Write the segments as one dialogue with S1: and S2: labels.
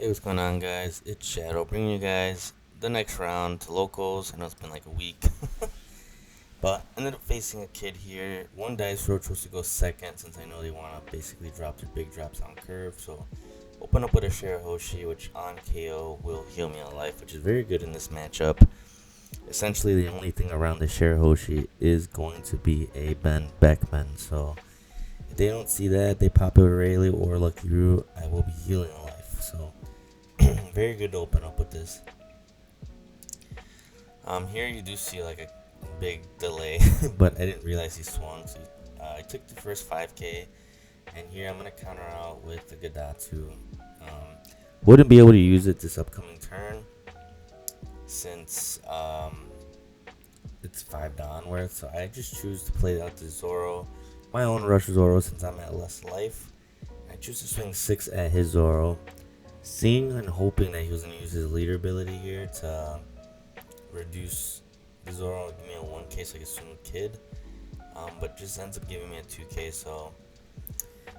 S1: Hey, what's going on, guys? It's Shadow bringing you guys the next round to locals. I know it's been like a week, but ended up facing a kid here. One dice roll chose to go second since I know they want to basically drop their big drops on curve. So, open up with a Share Hoshi, which on KO will heal me on life, which is very good in this matchup. Essentially, the only thing around the Share Hoshi is going to be a Ben Beckman. So, if they don't see that, they pop a Rayleigh or Lucky Root, I will be healing on life. So, very good to open up with this. Here you do see like a big delay, but I didn't realize he swung. So I took the first 5k, and here I'm gonna counter out with the Gadatsu. Wouldn't be able to use it this upcoming turn since it's 5 down worth. So I just choose to play out the Zoro, my own Rush Zoro, since I'm at less life. I choose to swing 6 at his Zoro, seeing and hoping that he was going to use his leader ability here to reduce the Zoro, give me a 1k so I can swing the kid, but just ends up giving me a 2k, so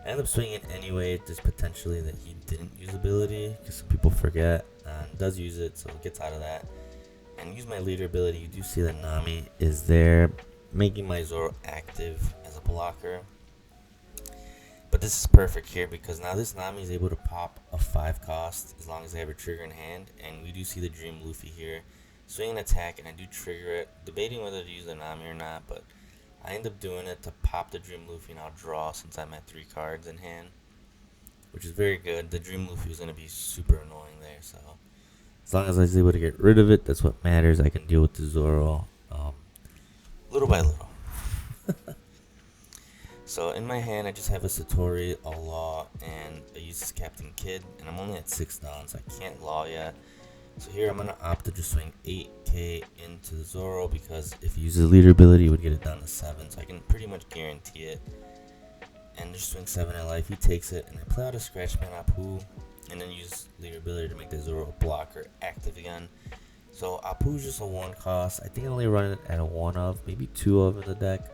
S1: I end up swinging anyway, just potentially that he didn't use ability, because some people forget, and does use it, so it gets out of that, and use my leader ability. You do see that Nami is there, making my Zoro active as a blocker. But this is perfect here because now this Nami is able to pop a 5 cost as long as I have a trigger in hand. And we do see the Dream Luffy here. Swing an attack and I do trigger it. Debating whether to use the Nami or not, but I end up doing it to pop the Dream Luffy and I'll draw since I'm at 3 cards in hand. Which is very good. The Dream Luffy is going to be super annoying there. So as long as I was able to get rid of it, that's what matters. I can deal with the Zoro little by little. So in my hand, I just have a Satori, a Law, and a Useless Captain Kid, and I'm only at 6 down, so I can't Law yet. So here I'm going to opt to just swing 8k into the Zoro, because if he uses leader ability, he would get it down to 7, so I can pretty much guarantee it. And just swing 7 at life, he takes it, and I play out a Scratchman Apu, and then use leader ability to make the Zoro blocker active again. So Apu is just a 1 cost. I think I only run it at a 1 of, maybe 2 of in the deck.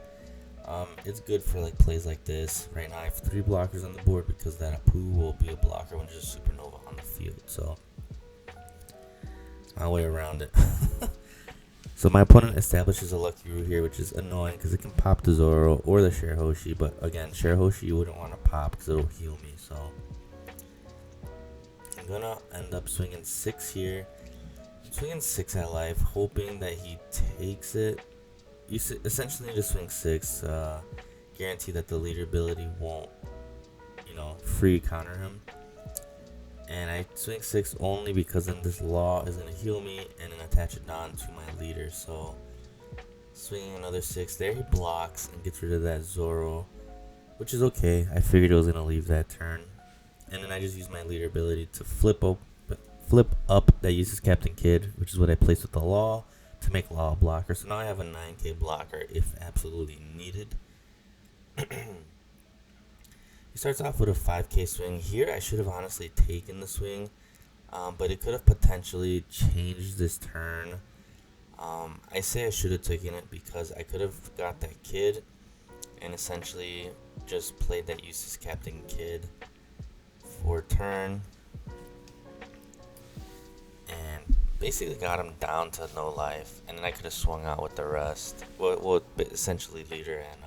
S1: It's good for like plays like this. Right now I have 3 blockers on the board because that Apu will be a blocker when there's a supernova on the field. So it's my way around it. So my opponent establishes a Lucky Root here, which is annoying because it can pop the Zoro or the Share Hoshi. But again, Share Hoshi you wouldn't want to pop because it'll heal me. So I'm gonna end up swinging 6 here. I'm swinging 6 at life, hoping that he takes it. You essentially need to swing 6, guarantee that the leader ability won't, free counter him. And I swing 6 only because then this Law is going to heal me and then attach it down to my leader. So swinging another 6 there, he blocks and gets rid of that Zoro, which is okay. I figured it was going to leave that turn. And then I just use my leader ability to flip up that uses Captain Kid, which is what I placed with the Law, to make Law a blocker. So now I have a 9k blocker if absolutely needed. He starts off with a 5k swing. Here I should have honestly taken the swing, but it could have potentially changed this turn. I say I should have taken it because I could have got that kid and essentially just played that useless Captain Kid for turn and basically got him down to no life, and then I could have swung out with the rest. Well essentially leader and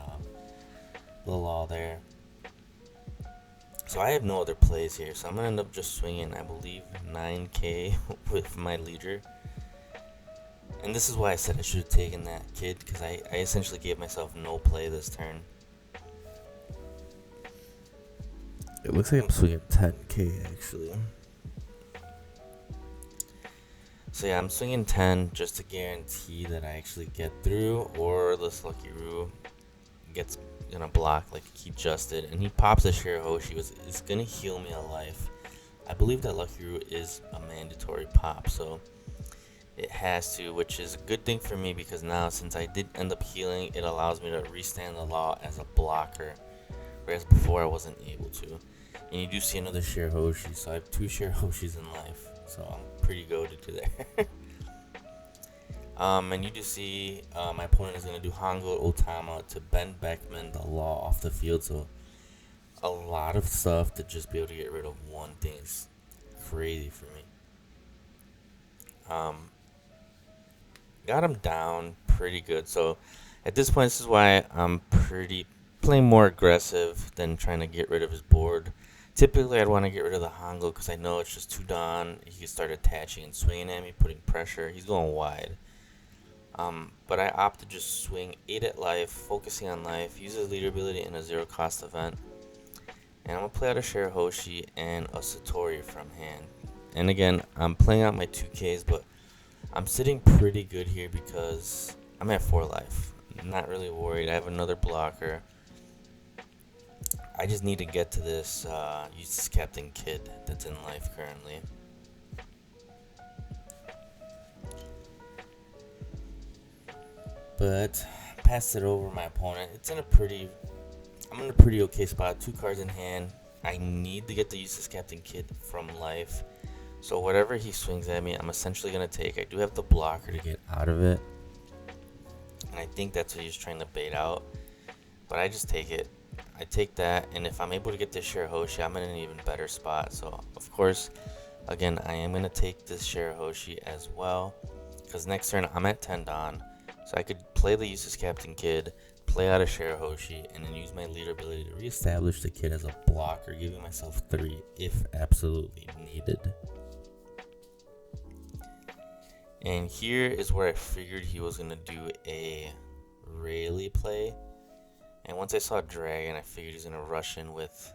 S1: the Law there. So I have no other plays here, so I'm gonna end up just swinging, I believe, 9k with my leader. And this is why I said I should have taken that kid, because I essentially gave myself no play this turn. It looks like I'm swinging 10k actually. So yeah, I'm swinging 10 just to guarantee that I actually get through, or this Lucky Root gets gonna block like he just did, and he pops a Share Hoshi. It's gonna heal me a life. I believe that Lucky Root is a mandatory pop, so it has to, which is a good thing for me because now since I did end up healing, it allows me to restand the Law as a blocker, whereas before I wasn't able to. And you do see another Share Hoshi, so I have 2 Share Hoshis in life, so I'm pretty goated to there. And you do see my opponent is going to do Hongo Otama to Ben Beckman the Law off the field. So a lot of stuff to just be able to get rid of one thing is crazy for me. Got him down pretty good. So at this point, this is why I'm playing more aggressive than trying to get rid of his board. Typically, I'd want to get rid of the Hongo because I know it's just too Don. He can start attaching and swinging at me, putting pressure. He's going wide. But I opt to just swing 8 at life, focusing on life, use his leader ability in a 0-cost event. And I'm going to play out a Shirahoshi and a Satori from hand. And again, I'm playing out my 2Ks, but I'm sitting pretty good here because I'm at 4 life. I'm not really worried. I have another blocker. I just need to get to this Captain Kid that's in life currently. But passed it over my opponent. I'm in a pretty okay spot. 2 cards in hand. I need to get the Useless Captain Kid from life. So whatever he swings at me, I'm essentially going to take. I do have the blocker to get out of it. And I think that's what he's trying to bait out. But I just take it. I take that, and if I'm able to get this Shirahoshi, I'm in an even better spot. So, of course, again, I am going to take this Shirahoshi as well. Because next turn, I'm at 10 Don. So I could play the Useless Captain Kid, play out a Shirahoshi, and then use my leader ability to reestablish the kid as a blocker, giving myself 3 if absolutely needed. And here is where I figured he was going to do a Rayleigh play. And once I saw Dragon, I figured he's going to rush in with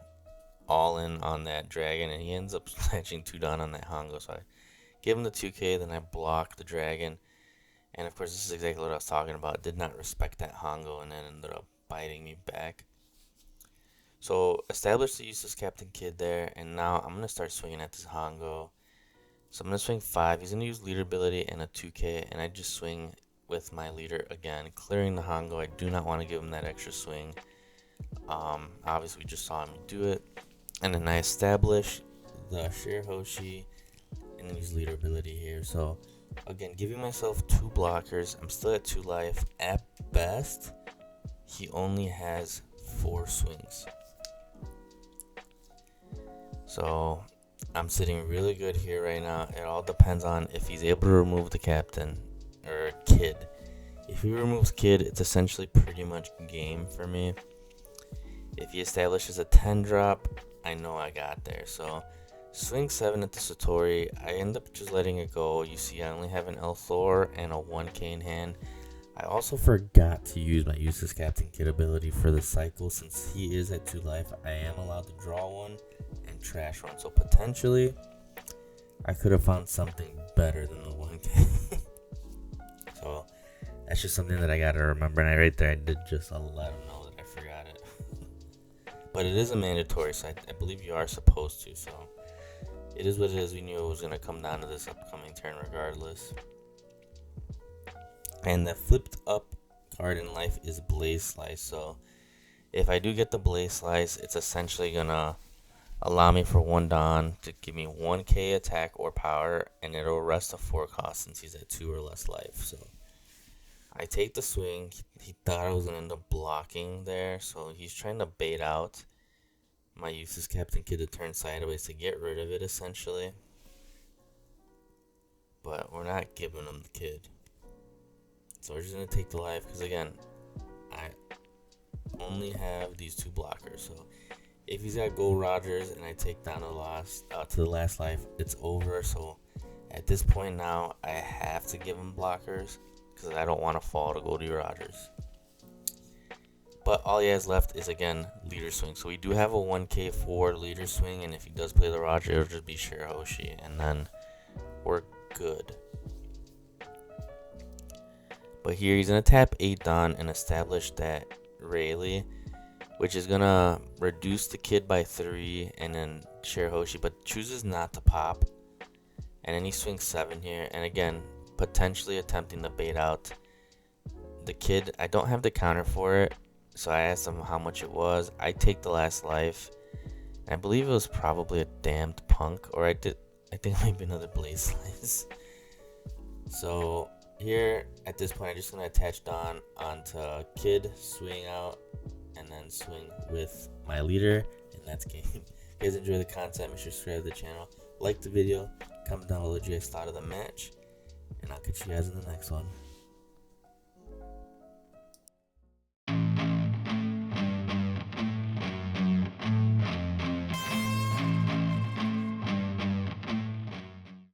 S1: all in on that Dragon. And he ends up snatching 2 down on that Hongo. So I give him the 2K, then I block the Dragon. And of course, this is exactly what I was talking about. Did not respect that Hongo and then ended up biting me back. So establish the Useless Captain Kid there. And now I'm going to start swinging at this Hongo. So I'm going to swing 5. He's going to use leader ability and a 2K. And I just swing with my leader again, clearing the Hongo. I do not want to give him that extra swing. Obviously, we just saw him do it. And then I establish the Shirahoshi and then use leader ability here. So again, giving myself 2 blockers. I'm still at 2 life. At best, he only has 4 swings. So I'm sitting really good here right now. It all depends on if he's able to remove the captain or Kid. If he removes Kid, it's essentially pretty much game for me. If he establishes a 10 drop, I know I got there. So swing 7 at the Satori. I end up just letting it go. You see I only have an Elthor and a 1K in hand. I also forgot to use my Useless Captain Kid ability for the cycle. Since he is at 2 life, I am allowed to draw 1 and trash 1. So potentially, I could have found something better than the 1K. So that's just something that I gotta remember. And right there, I did just let him know that I forgot it. But it is a mandatory, so I believe you are supposed to. So it is what it is. We knew it was gonna come down to this upcoming turn regardless. And the flipped up card in life is Blaze Slice. So if I do get the Blaze Slice, it's essentially gonna allow me for 1 Don to give me 1K attack or power, and it'll rest a 4 cost since he's at 2 or less life. So I take the swing. He thought I was gonna end up blocking there, so he's trying to bait out my Useless Captain Kid to turn sideways to get rid of it essentially. But we're not giving him the kid. So we're just going to take the life because, again, I only have these 2 blockers. So if he's got Gold Rogers and I take down to the last life, it's over. So at this point now, I have to give him blockers because I don't want to fall to Goldie Rogers. But all he has left is, again, leader swing. So we do have a 1K for leader swing. And if he does play the Roger, it'll just be Shirahoshi. And then we're good. But here he's going to tap 8 Don and establish that Rayleigh, which is going to reduce the kid by 3 and then Shirahoshi, but chooses not to pop. And then he swings 7 here. And again, potentially attempting to bait out the kid. I don't have the counter for it, so I asked him how much it was. I take the last life. I believe it was probably a damned punk, or I think maybe another Blaze Slice. So here, at this point, I'm just going to attach Don onto Kid, swing out, and then swing with my leader, and that's game. If you guys enjoy the content, make sure to subscribe to the channel. like the video, comment down below what you guys thought of the match, and I'll catch you guys in the next one.